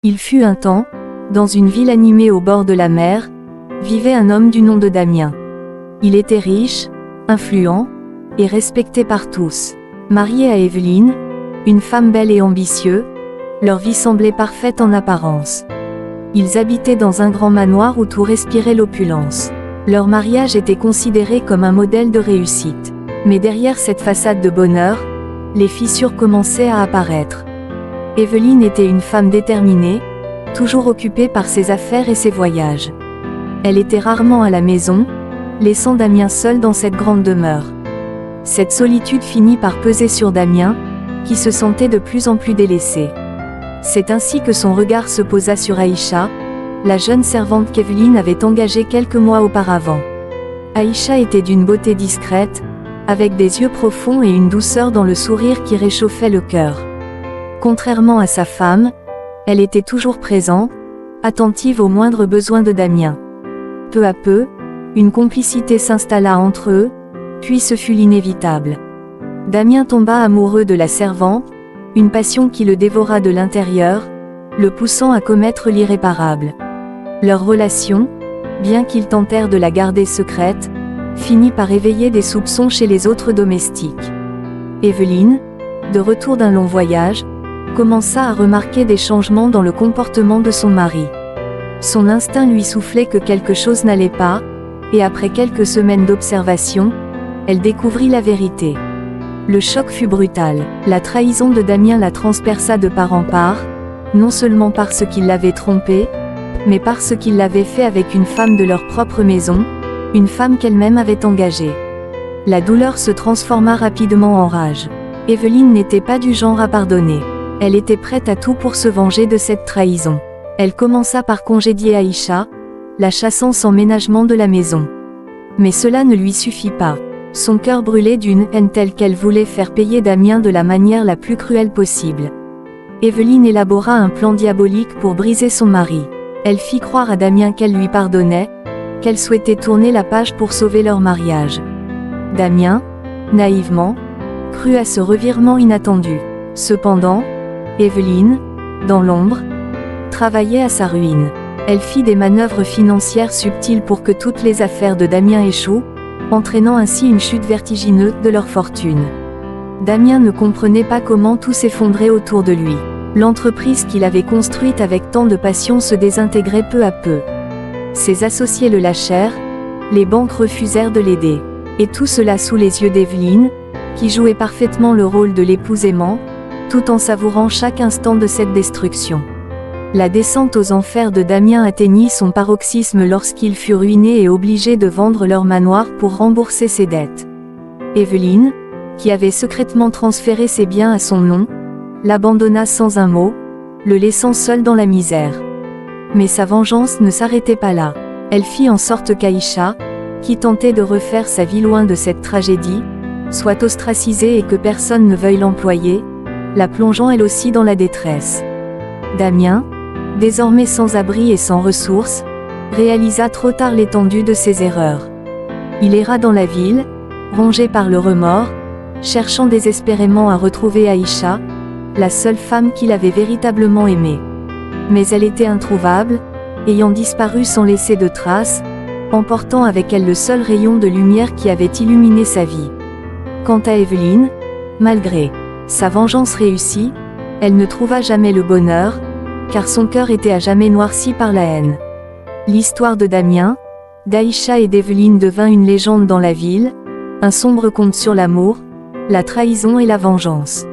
Il fut un temps, dans une ville animée au bord de la mer, vivait un homme du nom de Damien. Il était riche, influent, et respecté par tous. Marié à Évelyne, une femme belle et ambitieuse, leur vie semblait parfaite en apparence. Ils habitaient dans un grand manoir où tout respirait l'opulence. Leur mariage était considéré comme un modèle de réussite. Mais derrière cette façade de bonheur, les fissures commençaient à apparaître. Évelyne était une femme déterminée, toujours occupée par ses affaires et ses voyages. Elle était rarement à la maison, laissant Damien seul dans cette grande demeure. Cette solitude finit par peser sur Damien, qui se sentait de plus en plus délaissé. C'est ainsi que son regard se posa sur Aïcha, la jeune servante qu'Évelyne avait engagée quelques mois auparavant. Aïcha était d'une beauté discrète, avec des yeux profonds et une douceur dans le sourire qui réchauffait le cœur. Contrairement à sa femme, elle était toujours présente, attentive aux moindres besoins de Damien. Peu à peu, une complicité s'installa entre eux, puis ce fut l'inévitable. Damien tomba amoureux de la servante, une passion qui le dévora de l'intérieur, le poussant à commettre l'irréparable. Leur relation, bien qu'ils tentèrent de la garder secrète, finit par éveiller des soupçons chez les autres domestiques. Évelyne, de retour d'un long voyage, commença à remarquer des changements dans le comportement de son mari. Son instinct lui soufflait que quelque chose n'allait pas, et après quelques semaines d'observation, elle découvrit la vérité. Le choc fut brutal. La trahison de Damien la transperça de part en part, non seulement parce qu'il l'avait trompée, mais parce qu'il l'avait fait avec une femme de leur propre maison, une femme qu'elle-même avait engagée. La douleur se transforma rapidement en rage. Évelyne n'était pas du genre à pardonner. Elle était prête à tout pour se venger de cette trahison. Elle commença par congédier Aïcha, la chassant sans ménagement de la maison. Mais cela ne lui suffit pas. Son cœur brûlait d'une haine telle qu'elle voulait faire payer Damien de la manière la plus cruelle possible. Évelyne élabora un plan diabolique pour briser son mari. Elle fit croire à Damien qu'elle lui pardonnait, qu'elle souhaitait tourner la page pour sauver leur mariage. Damien, naïvement, crut à ce revirement inattendu. Cependant, Évelyne, dans l'ombre, travaillait à sa ruine. Elle fit des manœuvres financières subtiles pour que toutes les affaires de Damien échouent, entraînant ainsi une chute vertigineuse de leur fortune. Damien ne comprenait pas comment tout s'effondrait autour de lui. L'entreprise qu'il avait construite avec tant de passion se désintégrait peu à peu. Ses associés le lâchèrent, les banques refusèrent de l'aider. Et tout cela sous les yeux d'Évelyne, qui jouait parfaitement le rôle de l'épouse aimant, tout en savourant chaque instant de cette destruction. La descente aux enfers de Damien atteignit son paroxysme lorsqu'il fut ruiné et obligé de vendre leur manoir pour rembourser ses dettes. Évelyne, qui avait secrètement transféré ses biens à son nom, l'abandonna sans un mot, le laissant seul dans la misère. Mais sa vengeance ne s'arrêtait pas là. Elle fit en sorte qu'Aïcha, qui tentait de refaire sa vie loin de cette tragédie, soit ostracisée et que personne ne veuille l'employer, la plongeant elle aussi dans la détresse. Damien, désormais sans abri et sans ressources, réalisa trop tard l'étendue de ses erreurs. Il erra dans la ville, rongé par le remords, cherchant désespérément à retrouver Aïcha, la seule femme qu'il avait véritablement aimée. Mais elle était introuvable, ayant disparu sans laisser de traces, emportant avec elle le seul rayon de lumière qui avait illuminé sa vie. Quant à Évelyne, malgré sa vengeance réussie, elle ne trouva jamais le bonheur, car son cœur était à jamais noirci par la haine. L'histoire de Damien, d'Aïcha et d'Évelyne devint une légende dans la ville, un sombre conte sur l'amour, la trahison et la vengeance.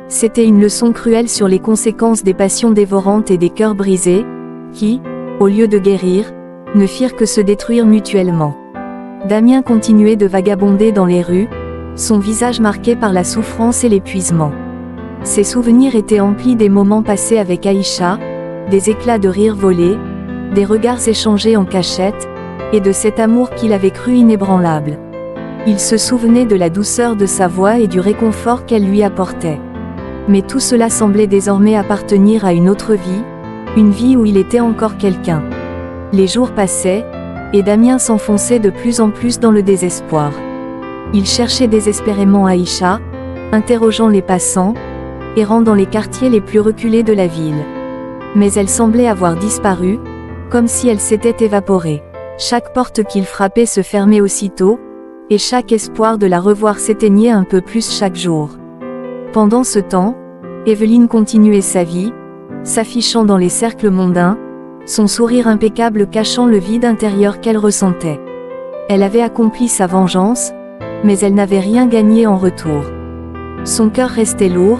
C'était une leçon cruelle sur les conséquences des passions dévorantes et des cœurs brisés, qui, au lieu de guérir, ne firent que se détruire mutuellement. Damien continuait de vagabonder dans les rues, son visage marqué par la souffrance et l'épuisement. Ses souvenirs étaient emplis des moments passés avec Aïcha, des éclats de rire volés, des regards échangés en cachette, et de cet amour qu'il avait cru inébranlable. Il se souvenait de la douceur de sa voix et du réconfort qu'elle lui apportait. Mais tout cela semblait désormais appartenir à une autre vie, une vie où il était encore quelqu'un. Les jours passaient, et Damien s'enfonçait de plus en plus dans le désespoir. Il cherchait désespérément Aïcha, interrogeant les passants, errant dans les quartiers les plus reculés de la ville. Mais elle semblait avoir disparu, comme si elle s'était évaporée. Chaque porte qu'il frappait se fermait aussitôt, et chaque espoir de la revoir s'éteignait un peu plus chaque jour. Pendant ce temps, Evelyne continuait sa vie, s'affichant dans les cercles mondains, son sourire impeccable cachant le vide intérieur qu'elle ressentait. Elle avait accompli sa vengeance, mais elle n'avait rien gagné en retour. Son cœur restait lourd,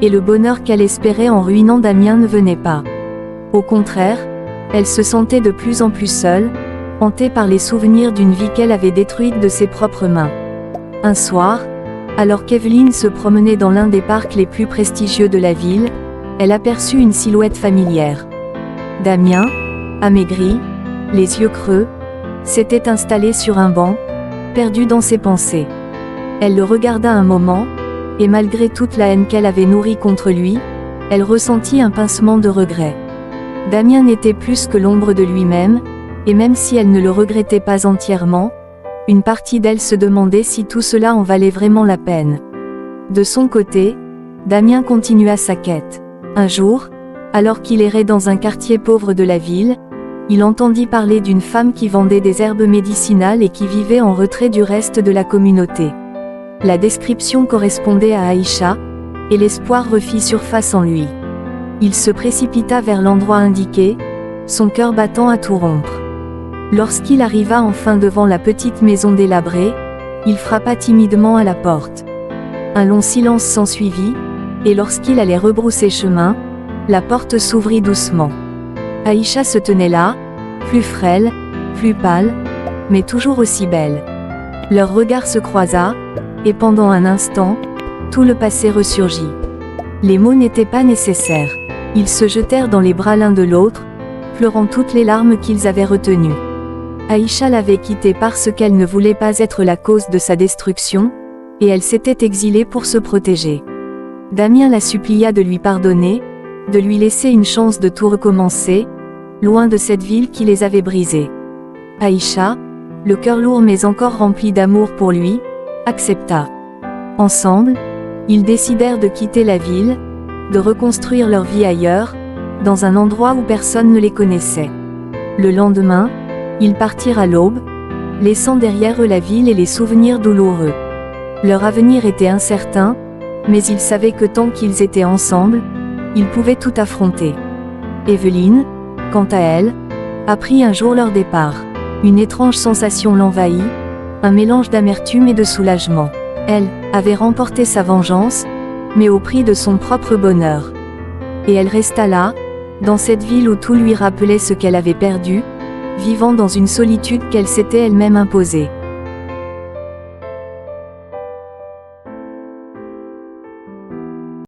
et le bonheur qu'elle espérait en ruinant Damien ne venait pas. Au contraire, elle se sentait de plus en plus seule, hantée par les souvenirs d'une vie qu'elle avait détruite de ses propres mains. Un soir, alors qu'Evelyne se promenait dans l'un des parcs les plus prestigieux de la ville, elle aperçut une silhouette familière. Damien, amaigri, les yeux creux, s'était installé sur un banc, perdu dans ses pensées. Elle le regarda un moment, et malgré toute la haine qu'elle avait nourrie contre lui, elle ressentit un pincement de regret. Damien n'était plus que l'ombre de lui-même, et même si elle ne le regrettait pas entièrement, une partie d'elle se demandait si tout cela en valait vraiment la peine. De son côté, Damien continua sa quête. Un jour, alors qu'il errait dans un quartier pauvre de la ville, il entendit parler d'une femme qui vendait des herbes médicinales et qui vivait en retrait du reste de la communauté. La description correspondait à Aïcha, et l'espoir refit surface en lui. Il se précipita vers l'endroit indiqué, son cœur battant à tout rompre. Lorsqu'il arriva enfin devant la petite maison délabrée, il frappa timidement à la porte. Un long silence s'ensuivit, et lorsqu'il allait rebrousser chemin, la porte s'ouvrit doucement. Aïcha se tenait là, plus frêle, plus pâle, mais toujours aussi belle. Leur regard se croisa, et pendant un instant, tout le passé ressurgit. Les mots n'étaient pas nécessaires. Ils se jetèrent dans les bras l'un de l'autre, pleurant toutes les larmes qu'ils avaient retenues. Aïcha l'avait quitté parce qu'elle ne voulait pas être la cause de sa destruction, et elle s'était exilée pour se protéger. Damien la supplia de lui pardonner, de lui laisser une chance de tout recommencer, loin de cette ville qui les avait brisés. Aïcha, le cœur lourd mais encore rempli d'amour pour lui, accepta. Ensemble, ils décidèrent de quitter la ville, de reconstruire leur vie ailleurs, dans un endroit où personne ne les connaissait. Le lendemain, ils partirent à l'aube, laissant derrière eux la ville et les souvenirs douloureux. Leur avenir était incertain, mais ils savaient que tant qu'ils étaient ensemble, ils pouvaient tout affronter. Evelyne, quant à elle, apprit un jour leur départ. Une étrange sensation l'envahit, un mélange d'amertume et de soulagement. Elle avait remporté sa vengeance, mais au prix de son propre bonheur. Et elle resta là, dans cette ville où tout lui rappelait ce qu'elle avait perdu, vivant dans une solitude qu'elle s'était elle-même imposée.